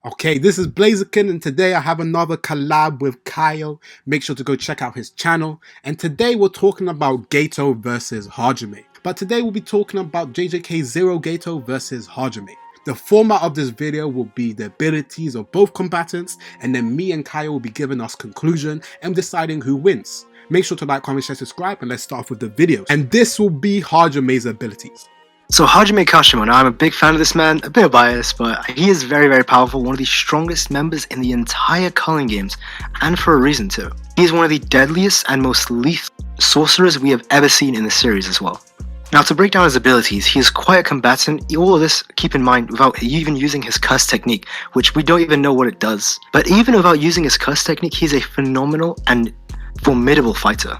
Okay, this is blzkn, and today I have another collab with Kaiyo. Make sure to go check out his channel. And today we're talking about Geto versus Hajime. But today we'll be talking about JJK 0 Geto versus Hajime. The format of this video will be the abilities of both combatants, and then me and Kaiyo will be giving us conclusion and deciding who wins. Make sure to like, comment, share, subscribe, and let's start off with the videos. And this will be Hajime's abilities. So Hajime Kashimo, now I'm a big fan of this man, a bit biased, but he is very, very powerful, one of the strongest members in the entire CUlling games, and for a reason too. He is one of the deadliest and most lethal sorcerers we have ever seen in the series as well. Now to break down his abilities, he is quite a combatant. All of this, keep in mind, without even using his curse technique, which we don't even know what it does. But even without using his curse technique, he's a phenomenal and formidable fighter.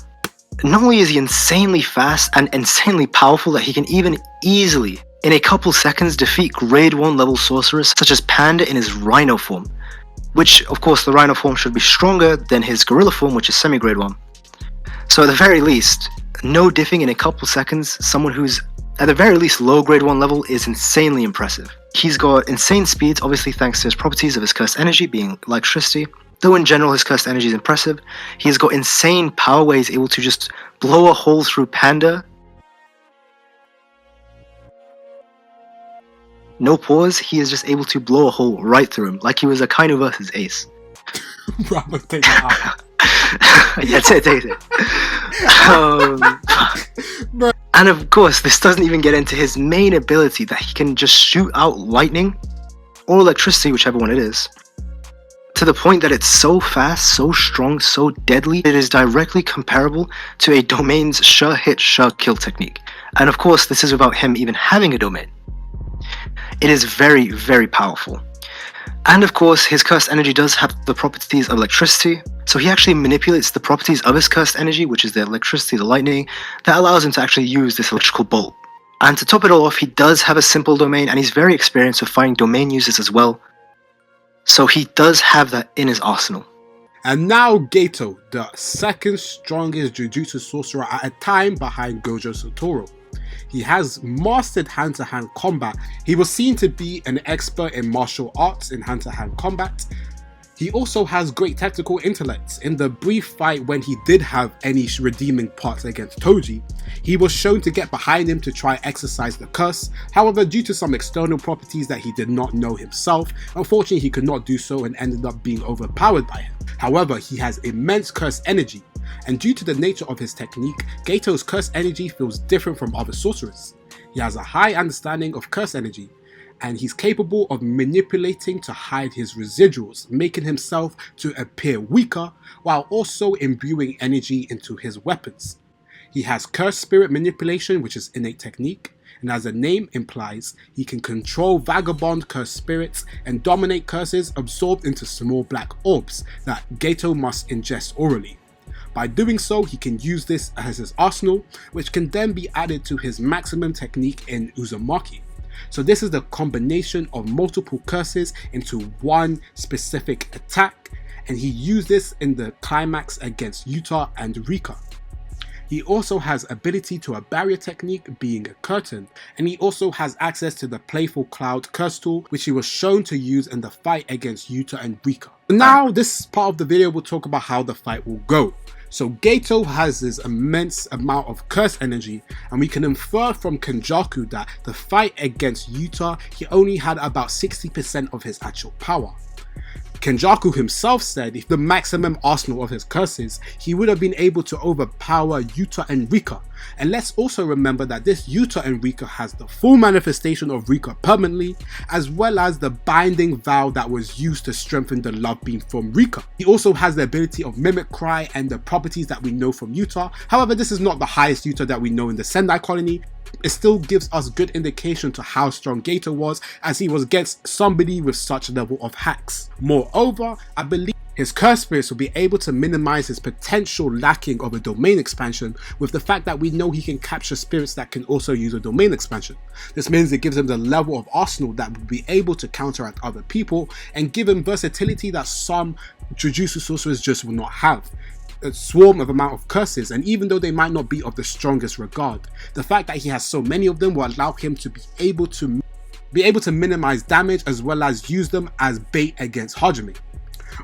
Not only is he insanely fast and insanely powerful that he can even easily, in a couple seconds, defeat grade 1 level sorcerers such as Panda in his Rhino form, which of course the Rhino form should be stronger than his Gorilla form, which is semi-grade 1. So at the very least, no diffing in a couple seconds, someone who's at the very least low grade 1 level is insanely impressive. He's got insane speeds, obviously thanks to his properties of his cursed energy being electricity. Though in general his cursed energy is impressive, he's got insane power where he's able to just blow a hole through Panda. No pause, he is just able to blow a hole right through him, like he was a Kaiyo versus Ace. Bro, let's take that out. Yeah, take it. And of course, this doesn't even get into his main ability that he can just shoot out lightning or electricity, whichever one it is, to the point that it's so fast, so strong, so deadly, it is directly comparable to a domain's sure hit, sure kill technique. And of course, this is without him even having a domain. It is very, very powerful. And of course, his cursed energy does have the properties of electricity, so he actually manipulates the properties of his cursed energy, which is the electricity, the lightning, that allows him to actually use this electrical bolt. And to top it all off, he does have a simple domain, and he's very experienced with finding domain users as well. So he does have that in his arsenal. And now Geto, the second strongest Jujutsu sorcerer at a time behind Gojo Satoru. He has mastered hand-to-hand combat. He was seen to be an expert in martial arts in hand-to-hand combat. He also has great tactical intellect. In the brief fight when he did have any redeeming parts against Toji, he was shown to get behind him to try exercise the curse. However, due to some external properties that he did not know himself, unfortunately he could not do so and ended up being overpowered by him. However, he has immense curse energy, and due to the nature of his technique, Geto's curse energy feels different from other sorcerers. He has a high understanding of curse energy, and he's capable of manipulating to hide his residuals, making himself to appear weaker while also imbuing energy into his weapons. He has curse spirit manipulation, which is innate technique, and as the name implies, he can control vagabond curse spirits and dominate curses absorbed into small black orbs that Geto must ingest orally. By doing so, he can use this as his arsenal, which can then be added to his maximum technique in Uzumaki. So this is the combination of multiple curses into one specific attack, and he used this in the climax against Yuta and Rika. He also has ability to a barrier technique, being a curtain, and he also has access to the Playful Cloud curse tool, which he was shown to use in the fight against Yuta and Rika. Now this part of the video will talk about how the fight will go. So Geto has this immense amount of curse energy, and we can infer from Kenjaku that the fight against Yuta, he only had about 60% of his actual power. Kenjaku himself said if the maximum arsenal of his curses, he would have been able to overpower Yuta and Rika. And let's also remember that this Yuta and Rika has the full manifestation of Rika permanently, as well as the binding vow that was used to strengthen the love beam from Rika. He also has the ability of Mimic Cry and the properties that we know from Yuta. However, this is not the highest Yuta that we know in the Sendai colony. It still gives us good indication to how strong Geto was, as he was against somebody with such level of hacks. Moreover, I believe his curse spirits will be able to minimize his potential lacking of a domain expansion, with the fact that we know he can capture spirits that can also use a domain expansion. This means it gives him the level of arsenal that will be able to counteract other people and give him versatility that some Jujutsu sorcerers just will not have. A swarm of amount of curses, and even though they might not be of the strongest regard, the fact that he has so many of them will allow him to be able to be able to minimize damage as well as use them as bait against Hajime.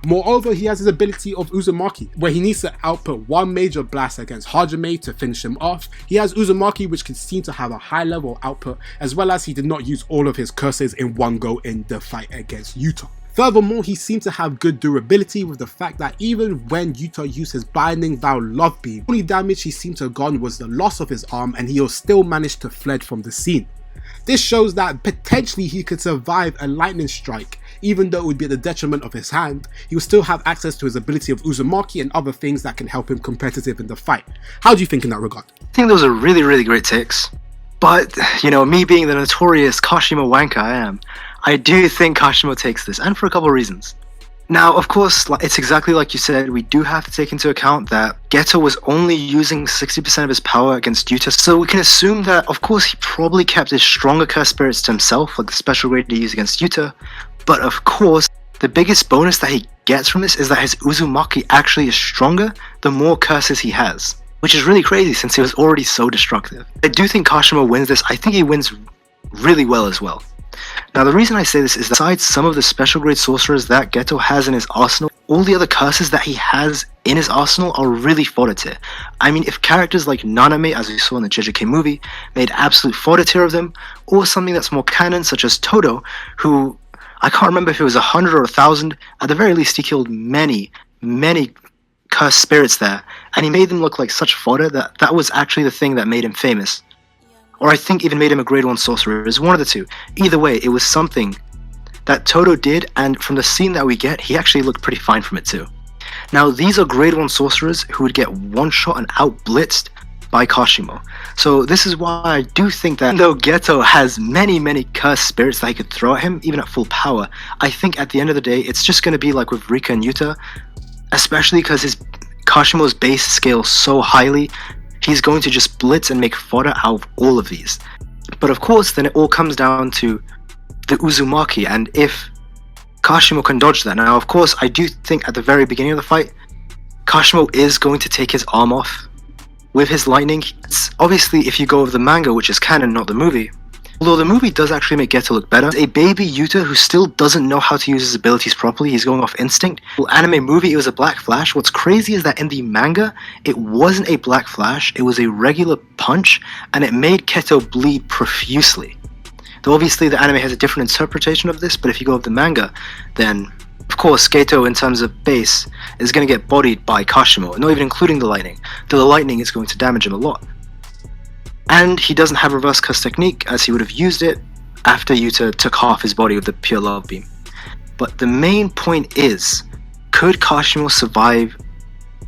Moreover, he has his ability of Uzumaki, where he needs to output one major blast against Hajime to finish him off. He has Uzumaki, which can seem to have a high level output, as well as he did not use all of his curses in one go in the fight against Yuta. Furthermore, he seemed to have good durability, with the fact that even when Yuta used his Binding Vow Love Beam, the only damage he seemed to have gone was the loss of his arm, and he still managed to fled from the scene. This shows that potentially he could survive a lightning strike. Even though it would be at the detriment of his hand, he will still have access to his ability of Uzumaki and other things that can help him competitive in the fight. How do you think in that regard? I think those are really, really great takes. But, you know, me being the notorious Kashimo wanker I am, I do think Kashimo takes this, and for a couple of reasons. Now, of course, it's exactly like you said, we do have to take into account that Geto was only using 60% of his power against Yuta, so we can assume that, of course, he probably kept his stronger curse spirits to himself, like the special grade to use against Yuta. But of course, the biggest bonus that he gets from this is that his Uzumaki actually is stronger the more curses he has, which is really crazy since he was already so destructive. I do think Kashimo wins this. I think he wins really well as well. Now, the reason I say this is that besides some of the special grade sorcerers that Geto has in his arsenal, all the other curses that he has in his arsenal are really fodder tier. I mean, if characters like Naname, as we saw in the JJK movie, made absolute fodder tier of them, or something that's more canon such as Todo, who I can't remember if it was 100 or 1,000. At the very least, he killed many cursed spirits there, and he made them look like such fodder that was actually the thing that made him famous. Or I think even made him a grade 1 sorcerer. It was one of the two. Either way, it was something that Todo did, and from the scene that we get, he actually looked pretty fine from it too. Now, these are grade 1 sorcerers who would get one-shot and out-blitzed by Kashimo. So this is why I do think that though Geto has many cursed spirits that he could throw at him, even at full power, I think at the end of the day, it's just going to be like with Rika and Yuta, especially because Kashimo's base scales so highly, he's going to just blitz and make fodder out of all of these. But of course, then it all comes down to the Uzumaki, and if Kashimo can dodge that. Now, of course, I do think at the very beginning of the fight, Kashimo is going to take his arm off with his lightning. It's obviously, if you go with the manga, which is canon, not the movie, although the movie does actually make Geto look better, a baby Yuta who still doesn't know how to use his abilities properly, he's going off instinct. Well, anime movie, it was a black flash. What's crazy is that in the manga, it wasn't a black flash, it was a regular punch, and it made Geto bleed profusely. Though obviously the anime has a different interpretation of this, but if you go with the manga, then of course Geto in terms of base is going to get bodied by Kashimo, not even including the lightning, though the lightning is going to damage him a lot. And he doesn't have reverse curse technique, as he would have used it after Yuta took half his body with the pure love beam. But the main point is, could Kashimo survive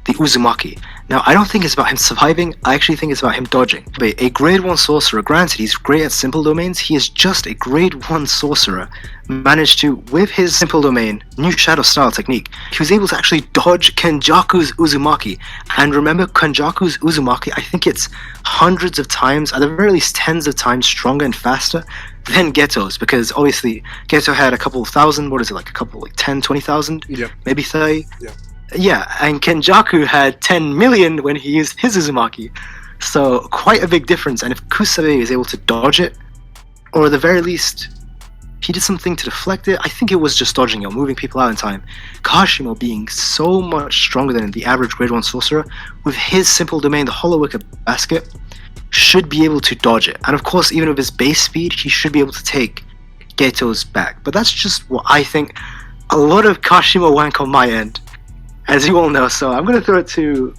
the Uzumaki? Now, I don't think it's about him surviving, I actually think it's about him dodging. But a grade 1 sorcerer, granted he's great at simple domains, he is just a grade 1 sorcerer, managed to, with his simple domain, new shadow style technique, he was able to actually dodge Kenjaku's Uzumaki. And remember, Kenjaku's Uzumaki, I think it's hundreds of times, at the very least tens of times stronger and faster than Geto's, because obviously Geto had a couple of thousand, what is it, like a couple, like 10, 20,000? Yeah. Maybe 30? Yeah. Yeah, and Kenjaku had 10 million when he used his Uzumaki. So, quite a big difference, and if Kusabe is able to dodge it, or at the very least, he did something to deflect it, I think it was just dodging it, moving people out in time. Kashimo being so much stronger than the average grade 1 sorcerer, with his simple domain, the Hollow Wicker Basket, should be able to dodge it. And of course, even with his base speed, he should be able to take Geto's back. But that's just what I think. A lot of Kashimo wank on my end, as you all know, so I'm going to throw it to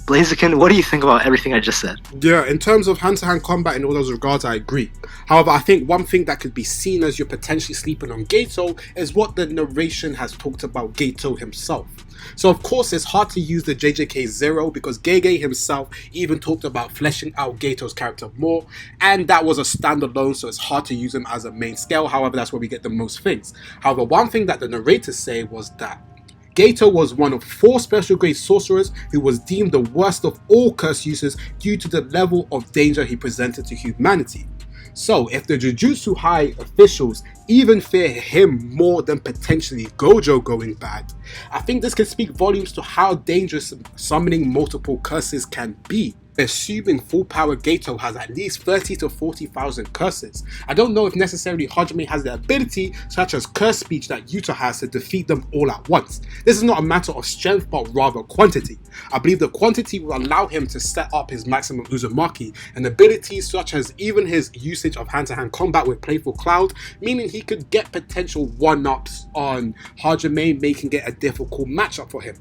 blzkn. What do you think about everything I just said? Yeah, in terms of hand-to-hand combat in all those regards, I agree. However, I think one thing that could be seen as you're potentially sleeping on Geto is what the narration has talked about Geto himself. So of course it's hard to use the JJK 0 because Gege himself even talked about fleshing out Geto's character more, and that was a standalone, so it's hard to use him as a main scale. However, that's where we get the most things. However, one thing that the narrators say was that Geto was one of 4 special grade sorcerers who was deemed the worst of all curse users due to the level of danger he presented to humanity. So if the Jujutsu High officials even fear him more than potentially Gojo going bad, I think this can speak volumes to how dangerous summoning multiple curses can be. assuming full power Geto has at least 30 to 40,000 curses. I don't know if necessarily Hajime has the ability, such as curse speech, that Yuta has to defeat them all at once. This is not a matter of strength but rather quantity. I believe the quantity will allow him to set up his maximum Uzumaki, and abilities such as even his usage of hand-to-hand combat with Playful Cloud, meaning he could get potential one-ups on Hajime, making it a difficult matchup for him.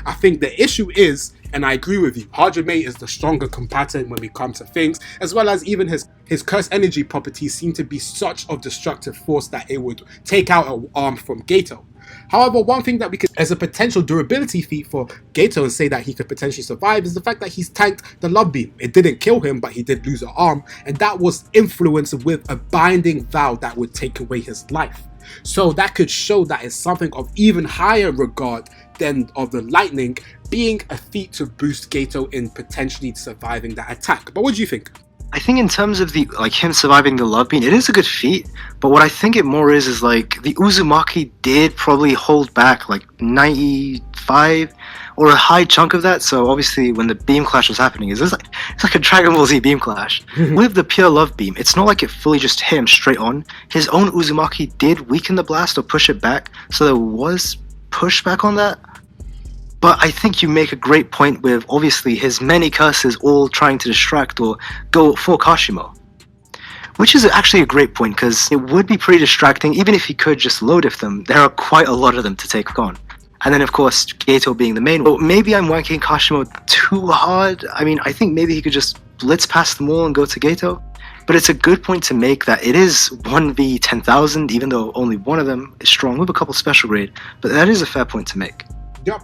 I think the issue is, and I agree with you, Hajime is the stronger combatant when we come to things, as well as even his curse energy properties seem to be such of destructive force that it would take out an arm from Geto. However, one thing that we could, as a potential durability feat for Geto, and say that he could potentially survive is the fact that he's tanked the Love Beam. It didn't kill him, but he did lose an arm, and that was influenced with a binding vow that would take away his life. So that could show that it's something of even higher regard than of the lightning being a feat to boost Geto in potentially surviving that attack. But what do you think? I think in terms of the him surviving the Love Beam, it is a good feat, but what I think it more is like the Uzumaki did probably hold back like 95 or a high chunk of that. So obviously when the beam clash was happening, it's like a Dragon Ball Z beam clash. With the pure Love Beam, it's not like it fully just hit him straight on. His own Uzumaki did weaken the blast or push it back, so there was pushback on that. But I think you make a great point with obviously his many curses all trying to distract or go for Kashimo. Which is actually a great point, because it would be pretty distracting even if he could just load if them. There are quite a lot of them to take on. And then of course Geto being the main. Well, maybe I'm wanking Kashimo too hard. I mean, I think maybe he could just blitz past them all and go to Geto. But it's a good point to make that it is 1v10,000, even though only one of them is strong with a couple special grade. But that is a fair point to make. Yep.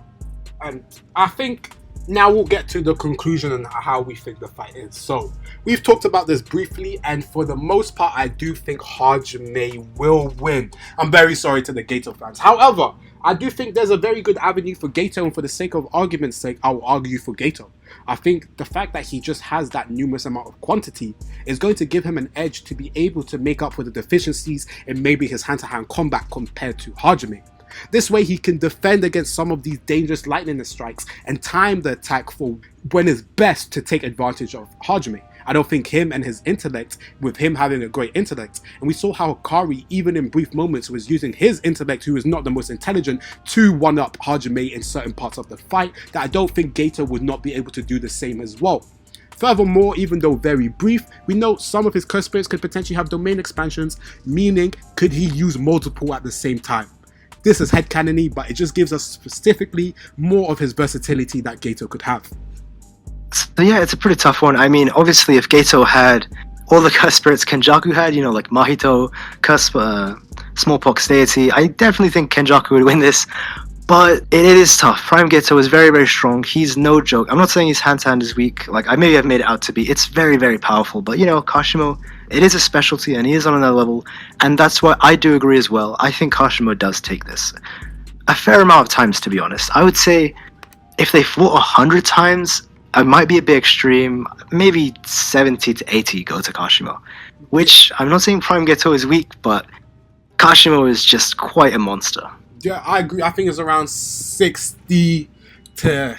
And I think now we'll get to the conclusion and how we think the fight is. So we've talked about this briefly, and for the most part I do think Hajime will win. I'm very sorry to the Geto fans. However, I do think there's a very good avenue for Geto, and for the sake of argument's sake, I will argue for Geto. I think the fact that he just has that numerous amount of quantity is going to give him an edge to be able to make up for the deficiencies in maybe his hand-to-hand combat compared to Hajime. This way he can defend against some of these dangerous lightning strikes and time the attack for when it's best to take advantage of Hajime. I don't think him and his intellect, with him having a great intellect, and we saw how Hakari, even in brief moments, was using his intellect, who is not the most intelligent, to one-up Hajime in certain parts of the fight, that I don't think Geto would not be able to do the same as well. Furthermore, even though very brief, we know some of his curse spirits could potentially have domain expansions, meaning could he use multiple at the same time? This is headcanon-y, but it just gives us specifically more of his versatility that Geto could have. So yeah, it's a pretty tough one. I mean, obviously if Geto had all the curse spirits Kenjaku had, you know, like Mahito, curse, smallpox deity, I definitely think Kenjaku would win this. But it is tough. Prime Geto is very, very strong. He's no joke. I'm not saying his hand-to-hand is weak. Like, I maybe have made it out to be. It's very, very powerful. But, you know, Kashimo, it is a specialty, and he is on another level. And that's why I do agree as well. I think Kashimo does take this a fair amount of times, to be honest. I would say if they fought 100 times, it might be a bit extreme. Maybe 70 to 80 go to Kashimo. Which, I'm not saying Prime Geto is weak, but Kashimo is just quite a monster. Yeah, I agree. I think it's around 60 to...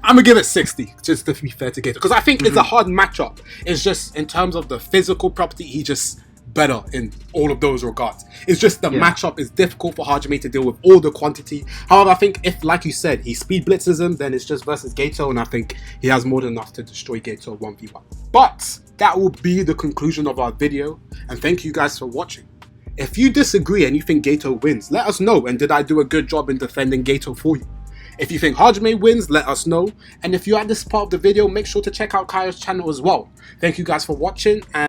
I'm going to give it 60, just to be fair to Geto. Because I think it's a hard matchup. It's just, in terms of the physical property, he just better in all of those regards. It's just the matchup is difficult for Hajime to deal with all the quantity. However, I think if, like you said, he speed blitzes him, then it's just versus Geto, and I think he has more than enough to destroy Geto 1v1. But that will be the conclusion of our video, and thank you guys for watching. If you disagree and you think Geto wins, let us know, and did I do a good job in defending Geto for you? If you think Hajime wins, let us know, and if you're at this part of the video, make sure to check out Kaiyo's channel as well. Thank you guys for watching, and